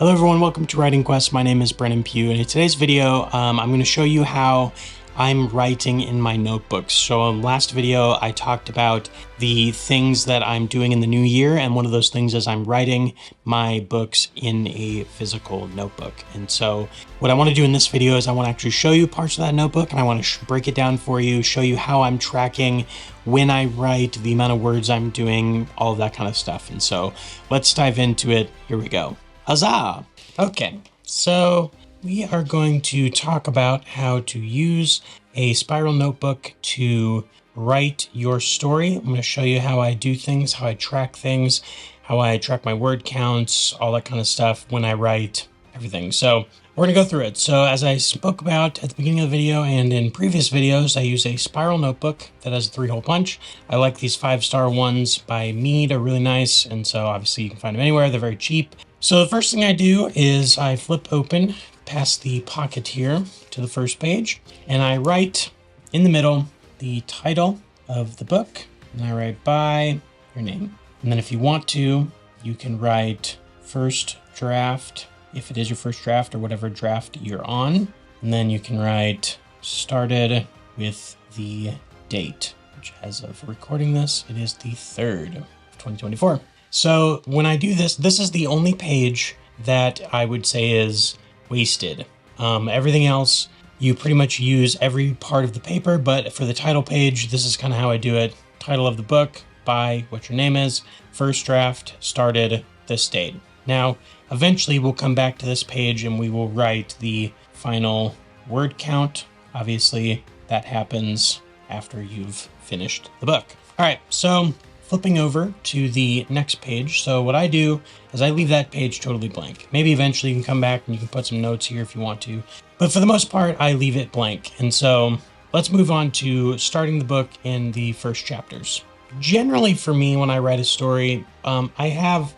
Hello everyone, welcome to Writing Quest. My name is Brennan Pugh, and in today's video, I'm going to show you how I'm writing in my notebooks. So in the last video, I talked about the things that I'm doing in the new year, and one of those things is I'm writing my books in a physical notebook. And so what I want to do in this video is I want to actually show you parts of that notebook, and I want to break it down for you, show you how I'm tracking when I write, the amount of words I'm doing, all of that kind of stuff. And so let's dive into it. Here we go. Huzzah! Okay, so we are going to talk about how to use a spiral notebook to write your story. I'm going to show you how I do things, how I track things, how I track my word counts, all that kind of stuff when I write everything. So we're going to go through it. So as I spoke about at the beginning of the video and in previous videos, I use a spiral notebook that has a 3-hole punch. I like these 5-star ones by Mead, are really nice. And so obviously you can find them anywhere. They're very cheap. So the first thing I do is I flip open past the pocket here to the first page, and I write in the middle the title of the book, and I write by your name. And then if you want to, you can write first draft, if it is your first draft or whatever draft you're on. And then you can write started with the date, which as of recording this, it is the 3rd of 2024. So when I do this, this is the only page that I would say is wasted. Everything else, you pretty much use every part of the paper, but for the title page, this is kind of how I do it. Title of the book, by what your name is, first draft, started, this date. Now, eventually we'll come back to this page and we will write the final word count. Obviously, that happens after you've finished the book. All right, so flipping over to the next page. So what I do is I leave that page totally blank. Maybe eventually you can come back and you can put some notes here if you want to, but for the most part, I leave it blank. And so let's move on to starting the book in the first chapters. Generally for me, when I write a story, I have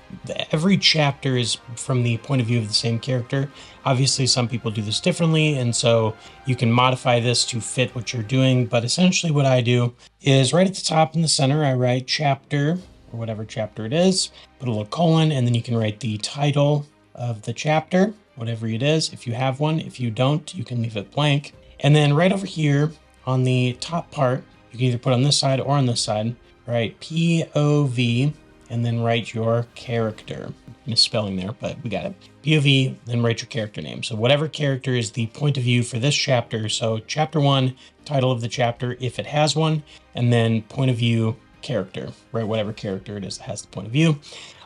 every chapter is from the point of view of the same character. Obviously, some people do this differently, and so you can modify this to fit what you're doing. But essentially what I do is right at the top in the center, I write chapter, or whatever chapter it is, put a little colon, and then you can write the title of the chapter, whatever it is, if you have one. If you don't, you can leave it blank. And then right over here on the top part, you can either put on this side or on this side, write POV, and then write your character. Misspelling there, but we got it. POV, then write your character name. So whatever character is the point of view for this chapter. So chapter 1, title of the chapter, if it has one, and then point of view character, right? Whatever character it is that has the point of view.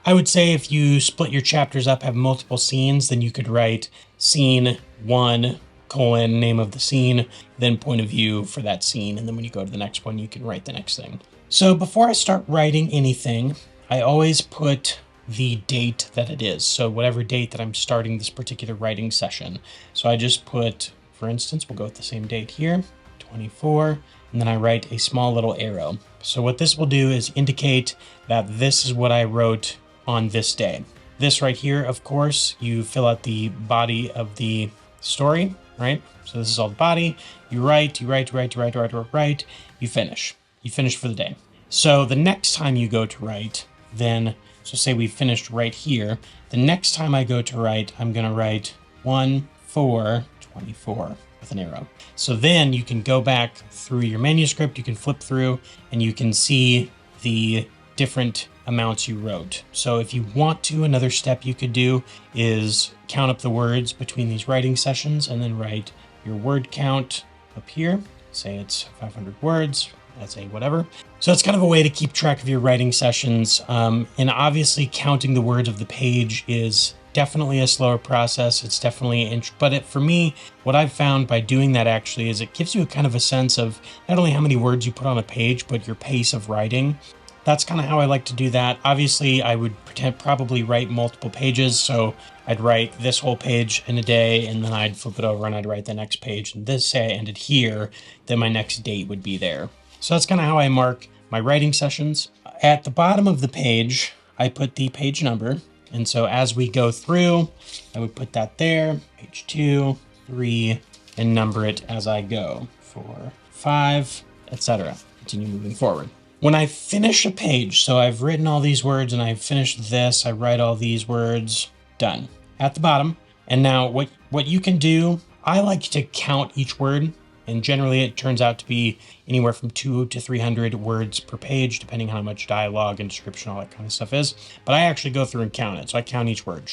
I would say if you split your chapters up, have multiple scenes, then you could write scene 1, colon, name of the scene, then point of view for that scene. And then when you go to the next one, you can write the next thing. So before I start writing anything, I always put the date that it is. So whatever date that I'm starting this particular writing session. So I just put, for instance, we'll go with the same date here, 24, and then I write a small little arrow. So what this will do is indicate that this is what I wrote on this day. This right here, of course, you fill out the body of the story, right? So this is all the body. You write, you finish. You finish for the day. So the next time you go to write, then, so say we finished right here. The next time I go to write, I'm going to write 1/4/24 with an arrow. So then you can go back through your manuscript, you can flip through, and you can see the different amounts you wrote. So if you want to, another step you could do is count up the words between these writing sessions and then write your word count up here. Say it's 500 words. That's a whatever. So it's kind of a way to keep track of your writing sessions. And obviously counting the words of the page is definitely a slower process. It's definitely, but for me, what I've found by doing that actually is it gives you a kind of a sense of not only how many words you put on a page, but your pace of writing. That's kind of how I like to do that. Obviously, I would probably write multiple pages. So I'd write this whole page in a day, and then I'd flip it over and I'd write the next page. And this say I ended here, then my next date would be there. So that's kind of how I mark my writing sessions. At the bottom of the page, I put the page number. And so as we go through, I would put that there, page 2, 3, and number it as I go, 4, 5, etc. Continue moving forward. When I finish a page, so I've written all these words and I've finished this, I write all these words, done. at the bottom. And now what you can do, I like to count each word. And generally it turns out to be anywhere from 200 to 300 words per page, depending on how much dialogue and description, all that kind of stuff is. But I actually go through and count it. So I count each word.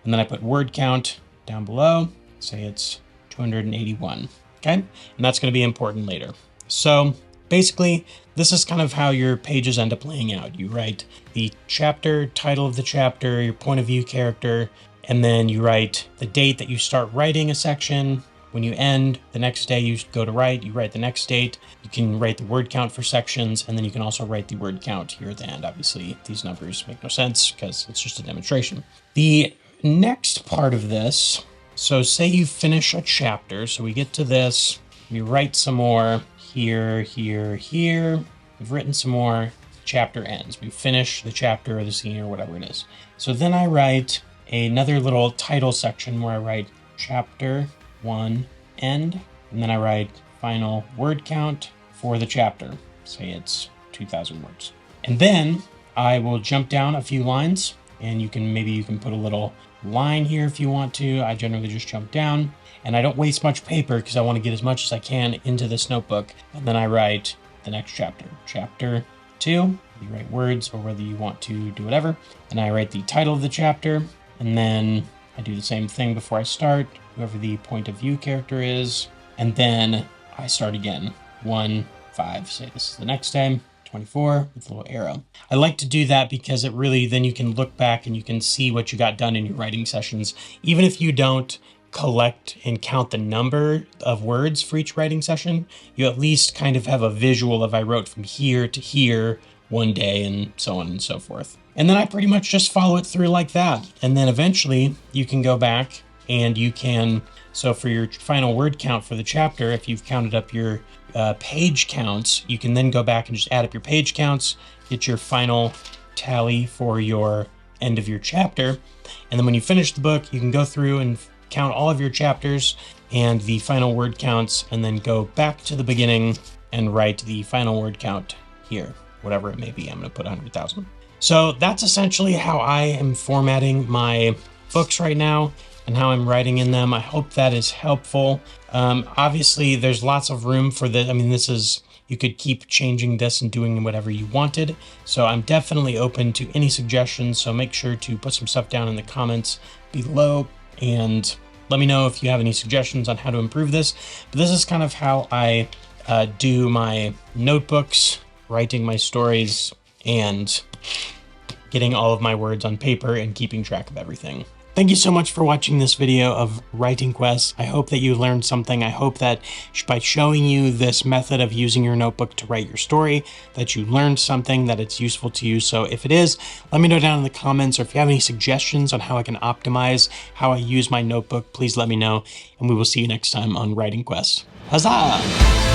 And then I put word count down below. Say it's 281. Okay? And that's going to be important later. So basically, this is kind of how your pages end up laying out. You write the chapter, title of the chapter, your point of view character, and then you write the date that you start writing a section. When you end, the next day you go to write, you write the next date. You can write the word count for sections, and then you can also write the word count here at the end. Obviously, these numbers make no sense because it's just a demonstration. The next part of this, so say you finish a chapter, so we get to this, we write some more here, here, here. We've written some more, chapter ends. We finish the chapter or the scene or whatever it is. So then I write another little title section where I write chapter 1 end, and then I write final word count for the chapter. Say it's 2,000 words. And then I will jump down a few lines, and maybe you can put a little line here if you want to. I generally just jump down, and I don't waste much paper because I want to get as much as I can into this notebook. And then I write the next chapter. Chapter 2, you write words or whether you want to do whatever. And I write the title of the chapter, and then I do the same thing before I start, whoever the point of view character is, and then I start again. 1, 5, say this is the next day, 24 with a little arrow. I like to do that because it really, then you can look back and you can see what you got done in your writing sessions. Even if you don't collect and count the number of words for each writing session, you at least kind of have a visual of I wrote from here to here one day and so on and so forth. And then I pretty much just follow it through like that. And then eventually you can go back and you can, so for your final word count for the chapter, if you've counted up your page counts, you can then go back and just add up your page counts, get your final tally for your end of your chapter. And then when you finish the book, you can go through and count all of your chapters and the final word counts, and then go back to the beginning and write the final word count here, whatever it may be. I'm going to put 100,000. So that's essentially how I am formatting my books right now and how I'm writing in them. I hope that is helpful. Obviously, there's lots of room for this. I mean, you could keep changing this and doing whatever you wanted. So I'm definitely open to any suggestions. So make sure to put some stuff down in the comments below and let me know if you have any suggestions on how to improve this. But this is kind of how I do my notebooks, writing my stories, and getting all of my words on paper and keeping track of everything. Thank you so much for watching this video of Writing Quest. I hope that you learned something. I hope that by showing you this method of using your notebook to write your story, that you learned something, that it's useful to you. So if it is, let me know down in the comments, or if you have any suggestions on how I can optimize how I use my notebook, please let me know, and we will see you next time on Writing Quest. Huzzah!